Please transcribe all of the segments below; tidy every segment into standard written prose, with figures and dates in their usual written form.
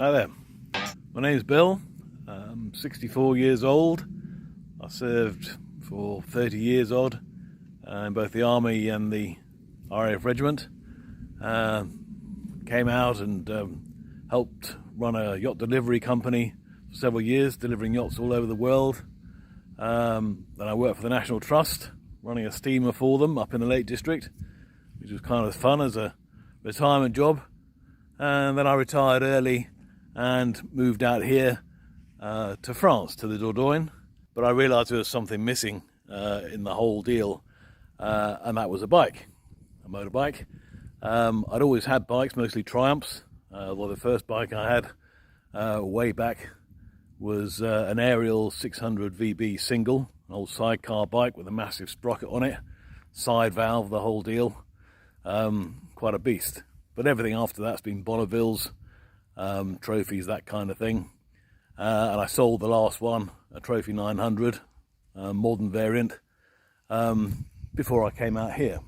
Hi there, my name's Bill. I'm 64 years old. I served for 30 years odd in both the Army and the RAF Regiment. Came out and helped run a yacht delivery company for several years, delivering yachts all over the world. Then I worked for the National Trust, running a steamer for them up in the Lake District, which was kind of fun as a retirement job. And then I retired early and moved out here to France, to the Dordogne. But I realised there was something missing in the whole deal, and that was a bike, a motorbike. I'd always had bikes, mostly Triumphs. Well, the first bike I had way back was an Ariel 600 VB single, an old sidecar bike with a massive sprocket on it, side valve, the whole deal. Quite a beast. But everything after that's been Bonnevilles, trophies, that kind of thing. And I sold the last one, a Trophy 900, modern variant, before I came out here.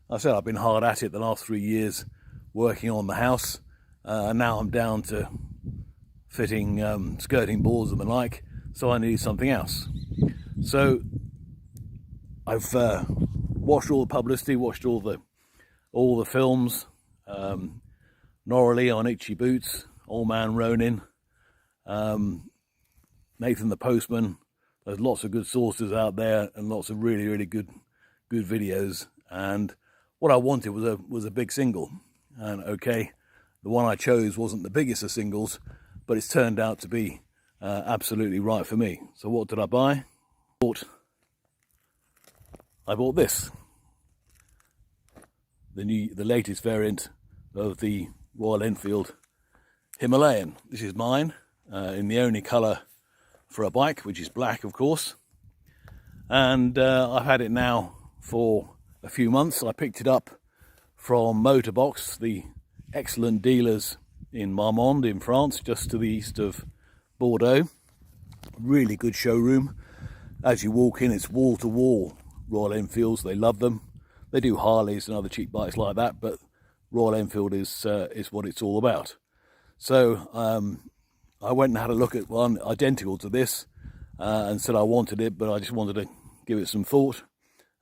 I said I've been hard at it the last 3 years working on the house, and now I'm down to fitting skirting boards and the like, so I need something else. So I've watched all the publicity, watched all the films, Norley on Itchy Boots, Old Man Ronin, Nathan the Postman. There's lots of good sources out there and lots of really good videos. And what I wanted was a big single. And okay, the one I chose wasn't the biggest of singles, but it's turned out to be absolutely right for me. So what did I buy? I bought this, the latest variant of the Royal Enfield Himalayan. This is mine, in the only colour for a bike, which is black, of course. And I've had it now for a few months. I picked it up from Motorbox, the excellent dealers in Marmande in France, just to the east of Bordeaux. Really good showroom. As you walk in, it's wall to wall Royal Enfields. They love them. They do Harleys and other cheap bikes like that, but Royal Enfield is what it's all about. So I went and had a look at one identical to this and said I wanted it, but I just wanted to give it some thought.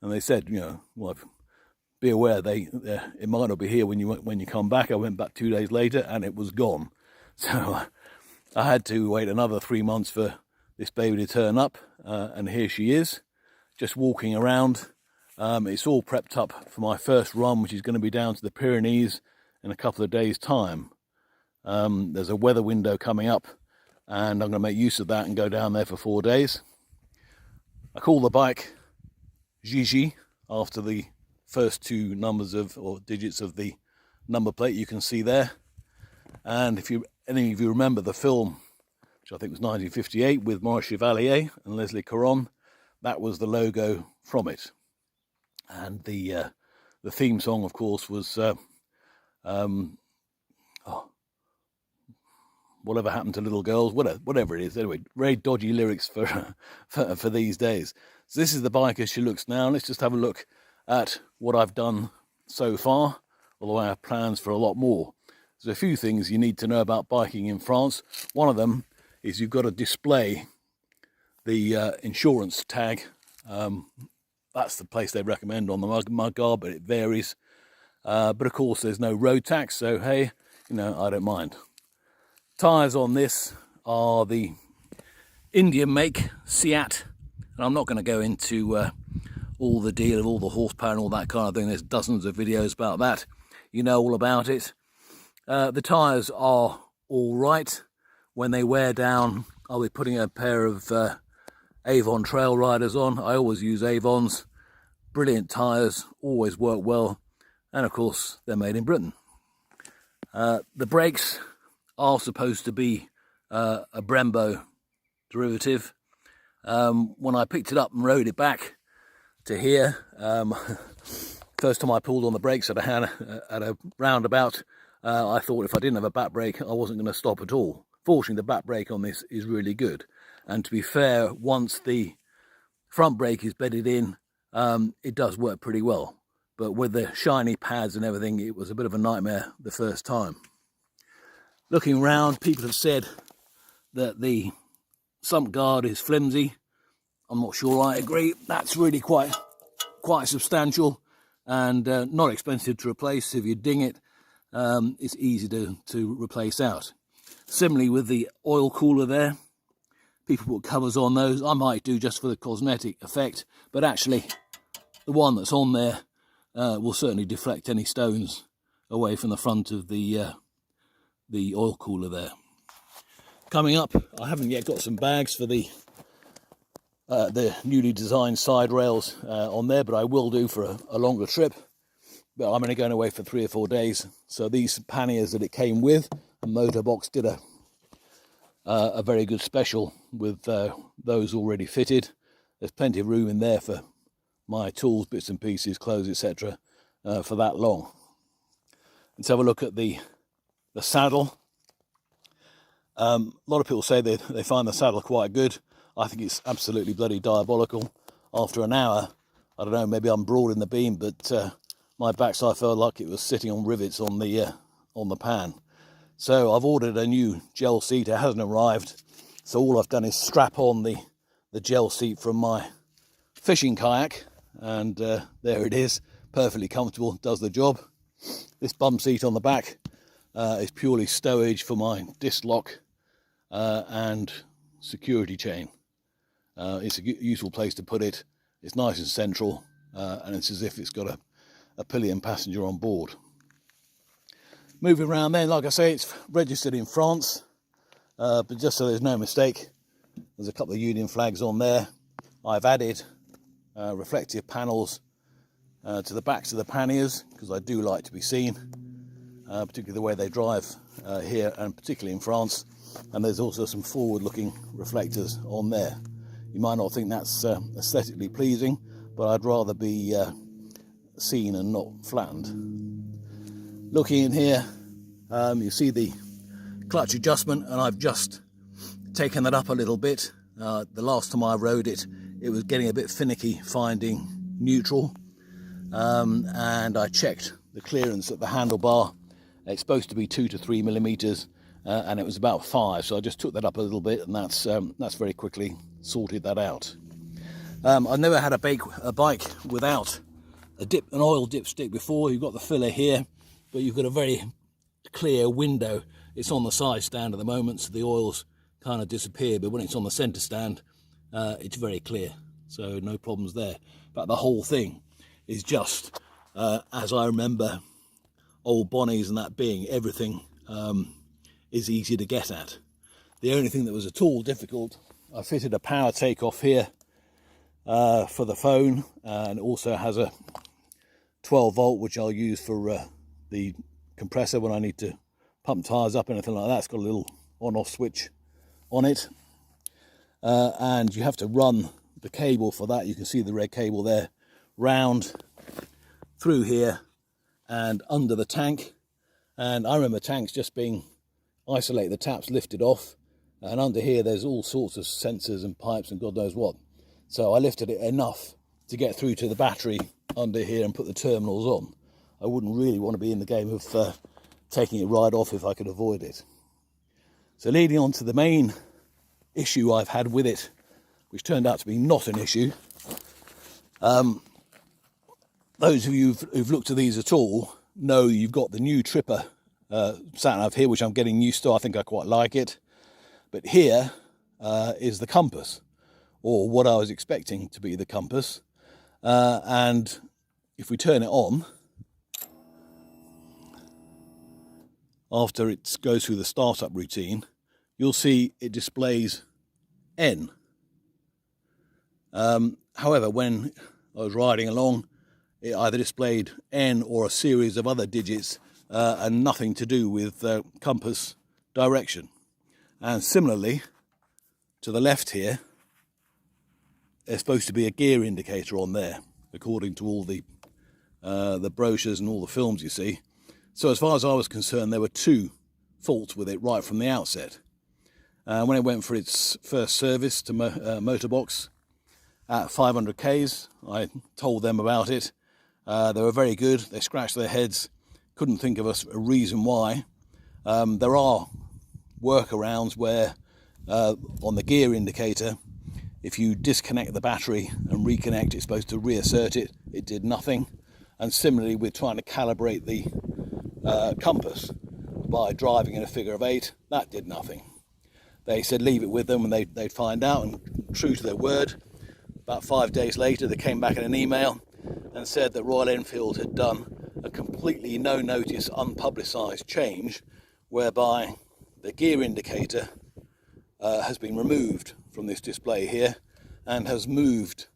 And they said, well, be aware it might not be here when you come back. I went back 2 days later and it was gone. So I had to wait another 3 months for this baby to turn up, and here she is, just walking around. It's all prepped up for my first run, which is going to be down to the Pyrenees in a couple of days' time. There's a weather window coming up, and I'm going to make use of that and go down there for 4 days. I call the bike GiGi after the first two numbers or digits of the number plate you can see there. And if any of you remember the film, which I think was 1958, with Maurice Chevalier and Leslie Caron, that was the logo from it. And the theme song, of course, was Whatever Happened to Little Girls, whatever it is. Anyway, very dodgy lyrics for these days. So this is the bike as she looks now. Let's just have a look at what I've done so far, although I have plans for a lot more. There's a few things you need to know about biking in France. One of them is you've got to display the insurance tag. That's the place they recommend on the mud guard, but it varies. But of course, there's no road tax, so hey, I don't mind. Tyres on this are the Indian make Seat, and I'm not going to go into all the deal of all the horsepower and all that kind of thing. There's dozens of videos about that. You know all about it. The tyres are all right. When they wear down, I'll be putting a pair of Avon Trail Riders on. I always use Avons. Brilliant tyres, always work well, and of course they're made in Britain. The brakes are supposed to be a Brembo derivative. When I picked it up and rode it back to here, first time I pulled on the brakes at a roundabout, I thought if I didn't have a back brake I wasn't going to stop at all. Fortunately, the back brake on this is really good, and to be fair, once the front brake is bedded in, it does work pretty well. But with the shiny pads and everything, it was a bit of a nightmare the first time. Looking around, people have said that the sump guard is flimsy. I'm not sure I agree. That's really quite substantial and not expensive to replace. If you ding it, it's easy to replace out. Similarly with the oil cooler there, people put covers on those. I might do just for the cosmetic effect, but actually the one that's on there will certainly deflect any stones away from the front of the oil cooler there. Coming up, I haven't yet got some bags for the newly designed side rails on there, but I will do for a longer trip. But I'm only going away for 3 or 4 days, so these panniers that it came with, the Motorbox did a very good special with those already fitted. There's plenty of room in there for my tools, bits and pieces, clothes, etc. For that long. Let's have a look at the saddle. A lot of people say they find the saddle quite good. I think it's absolutely bloody diabolical. After an hour, I don't know, maybe I'm broad in the beam, but my backside felt like it was sitting on rivets on the pan. So I've ordered a new gel seat. It hasn't arrived, so all I've done is strap on the gel seat from my fishing kayak, and there it is, perfectly comfortable, does the job. This bum seat on the back is purely stowage for my disc lock and security chain. It's a useful place to put it. It's nice and central, and it's as if it's got a pillion passenger on board. Moving around then, like I say, it's registered in France, but just so there's no mistake, there's a couple of Union flags on there. I've added reflective panels to the backs of the panniers, because I do like to be seen, particularly the way they drive here, and particularly in France. And there's also some forward-looking reflectors on there. You might not think that's aesthetically pleasing, but I'd rather be seen and not flattened. Looking in here, you see the clutch adjustment, and I've just taken that up a little bit. The last time I rode it, it was getting a bit finicky finding neutral, and I checked the clearance at the handlebar. It's supposed to be 2 to 3 millimeters, and it was about 5, so I just took that up a little bit, and that's very quickly sorted that out. I've never had a bike without an oil dipstick before. You've got the filler here, but you've got a very clear window. It's on the side stand at the moment, so the oils kind of disappear, but when it's on the center stand, it's very clear, so no problems there. But the whole thing is just as I remember old Bonnies and that being, everything is easy to get at. The only thing that was at all difficult, I fitted a power takeoff here for the phone, and it also has a 12 volt which I'll use for the compressor when I need to pump tyres up, anything like that. It's got a little on-off switch on it, and you have to run the cable for that. You can see the red cable there, round through here and under the tank. And I remember tanks just being isolate, the taps lifted off, and under here there's all sorts of sensors and pipes and God knows what. So I lifted it enough to get through to the battery under here and put the terminals on. I wouldn't really want to be in the game of taking it right off if I could avoid it. So leading on to the main issue I've had with it, which turned out to be not an issue. Those of you who've looked at these at all know you've got the new Tripper sat-nav here, which I'm getting used to. I think I quite like it. But here is the compass, or what I was expecting to be the compass. And if we turn it on, after it goes through the startup routine, you'll see it displays N. However, when I was riding along, it either displayed N or a series of other digits and nothing to do with compass direction. And similarly, to the left here, there's supposed to be a gear indicator on there, according to all the brochures and all the films you see. So as far as I was concerned, there were 2 faults with it right from the outset. When it went for its first service to Motorbox at 500 Ks, I told them about it. They were very good. They scratched their heads, couldn't think of a reason why. There are workarounds where on the gear indicator, if you disconnect the battery and reconnect, it's supposed to reassert it. It did nothing. And similarly, we're trying to calibrate the compass by driving in a figure of 8. That did nothing. They said leave it with them and they'd find out, and true to their word, about 5 days later they came back in an email and said that Royal Enfield had done a completely no-notice, unpublicised change whereby the gear indicator has been removed from this display here and has moved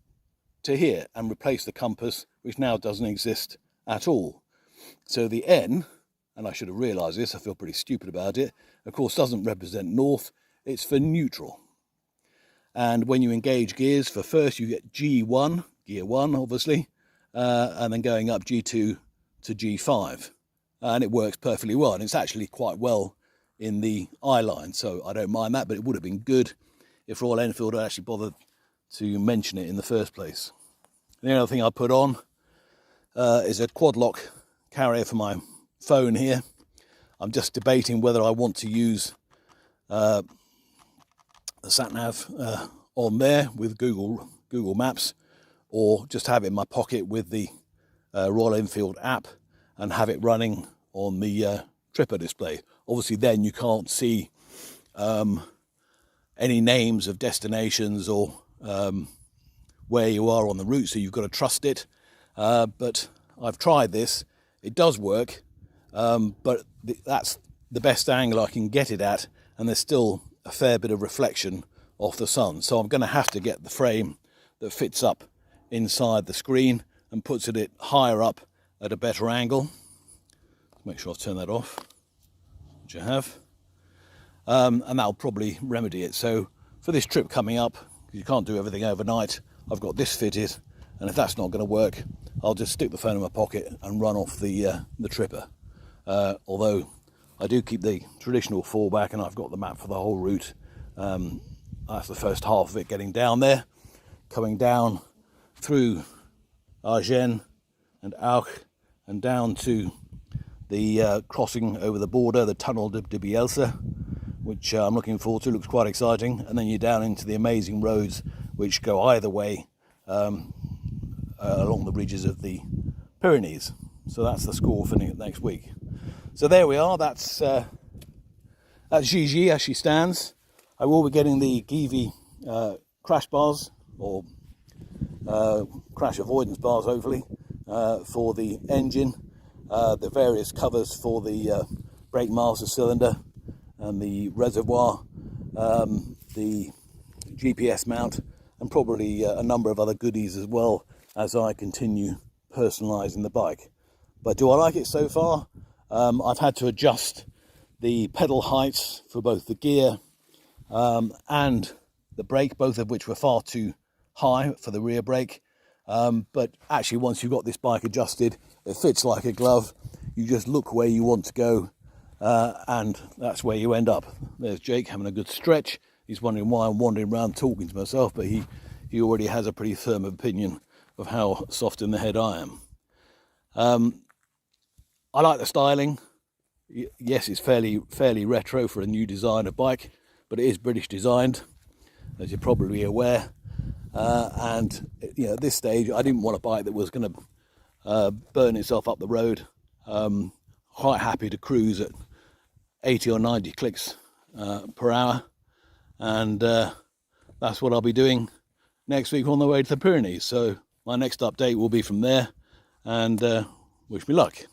to here and replaced the compass, which now doesn't exist at all. So the N, and I should have realised this, I feel pretty stupid about it, of course doesn't represent north, it's for neutral. And when you engage gears, for first you get G1, gear 1 obviously, and then going up G2 to G5. And it works perfectly well, and it's actually quite well in the eye line, so I don't mind that, but it would have been good if Royal Enfield had actually bothered to mention it in the first place. The other thing I put on is a quad lock carrier for my phone here. I'm just debating whether I want to use the sat-nav on there with Google Maps, or just have it in my pocket with the Royal Enfield app and have it running on the tripper display. Obviously then you can't see any names of destinations or where you are on the route, so you've got to trust it. But I've tried this, it does work, but that's the best angle I can get it at, and there's still a fair bit of reflection off the sun. So I'm going to have to get the frame that fits up inside the screen and puts it higher up at a better angle. Make sure I've turned that off, which I have. And that'll probably remedy it. So for this trip coming up, you can't do everything overnight, I've got this fitted, and if that's not going to work, I'll just stick the phone in my pocket and run off the tripper. Although I do keep the traditional fallback, and I've got the map for the whole route. That's the first half of it, getting down there, coming down through Agen and Auch and down to the crossing over the border, the Tunnel de Bielsa, which I'm looking forward to, looks quite exciting. And then you're down into the amazing roads which go either way along the ridges of the Pyrenees. So that's the score for next week. So there we are, that's GiGi as she stands. I will be getting the GiGi crash bars, or crash avoidance bars hopefully, for the engine, the various covers for the brake master cylinder and the reservoir, the GPS mount, and probably a number of other goodies as well as I continue personalising the bike. But do I like it so far? I've had to adjust the pedal heights for both the gear and the brake, both of which were far too high for the rear brake. But actually, once you've got this bike adjusted, it fits like a glove. You just look where you want to go, and that's where you end up. There's Jake having a good stretch. He's wondering why I'm wandering around talking to myself, but he already has a pretty firm opinion of how soft in the head I am. I like the styling. Yes, it's fairly retro for a new design of bike, but it is British designed, as you're probably aware. And you know, at this stage, I didn't want a bike that was going to burn itself up the road. Quite happy to cruise at 80 or 90 clicks per hour, and that's what I'll be doing next week on the way to the Pyrenees. So my next update will be from there, and wish me luck.